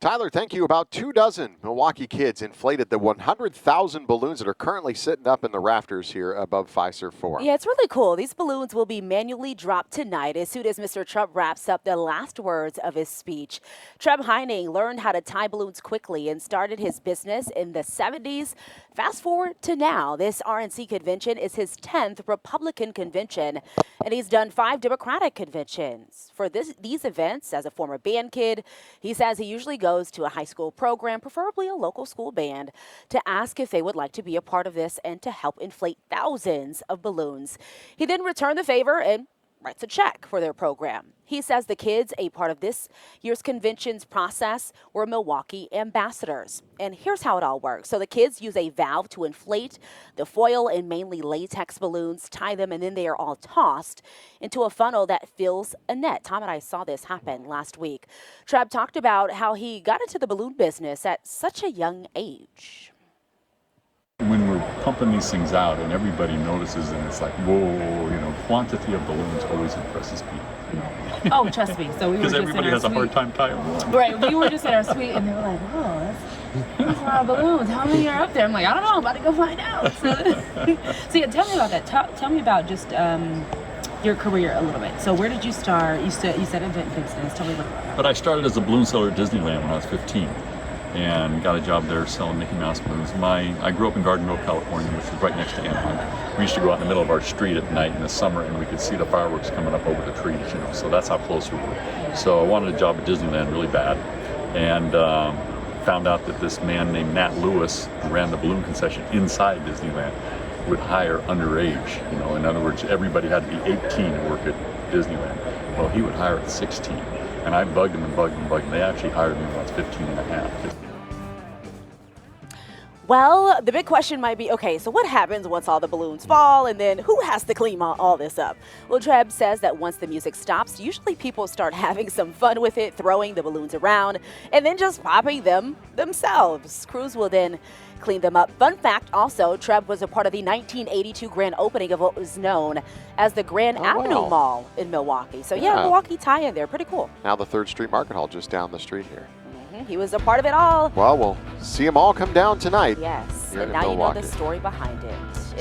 Tyler, thank you. About 24 Milwaukee kids inflated the 100,000 balloons that are currently sitting up in the rafters here above Fiserv Forum. Yeah, it's really cool. These balloons will be manually dropped tonight as soon as Mr. Trump wraps up the last words of his speech. Treb Heining learned how to tie balloons quickly and started his business in the 70s. Fast forward to now, this RNC convention is his 10th Republican convention, and he's done 5 Democratic conventions. For these events, as a former band kid, he says he usually goes to a high school program, preferably a local school band, to ask if they would like to be a part of this and to help inflate thousands of balloons. He then returned the favor and writes a check for their program. He says the kids, a part of this year's convention's process, were Milwaukee ambassadors. And here's how it all works. So the kids use a valve to inflate the foil and mainly latex balloons, tie them, and then they are all tossed into a funnel that fills a net. Tom and I saw this happen last week. Treb talked about how he got into the balloon business at such a young age. When we're pumping these things out and everybody notices and it's like, whoa, quantity of balloons always impresses people. Oh, trust me. So we were just everybody in our has a hard time tying one. Right. We were just in our suite and they were like, whoa, that's a lot of balloons. How many are up there? I'm like, I don't know. I'm about to go find out. So yeah, tell me about that. Tell me about just your career a little bit. So where did you start? You said event business. Tell me about that. But I started as a balloon seller at Disneyland when I was 15. And got a job there selling Mickey Mouse balloons. I grew up in Garden Grove, California, which is right next to Anaheim. We used to go out in the middle of our street at night in the summer and we could see the fireworks coming up over the trees, so that's how close we were. So I wanted a job at Disneyland really bad, and found out that this man named Nat Lewis, who ran the balloon concession inside Disneyland, would hire underage. In other words, everybody had to be 18 to work at Disneyland. Well, he would hire at 16. And I bugged him and bugged him and bugged him. They actually hired me when I was 15 and a half. Well, the big question might be, okay, so what happens once all the balloons fall, and then who has to clean all this up? Well, Treb says that once the music stops, usually people start having some fun with it, throwing the balloons around, and then just popping them themselves. Crews will then clean them up. Fun fact also, Treb was a part of the 1982 grand opening of what was known as the Grand Avenue Mall in Milwaukee. So yeah, Milwaukee tie-in there, pretty cool. Now the 3rd Street Market Hall just down the street here. He was a part of it all. Well, we'll see them all come down tonight. Yes, and now Milwaukee. you know the story behind it.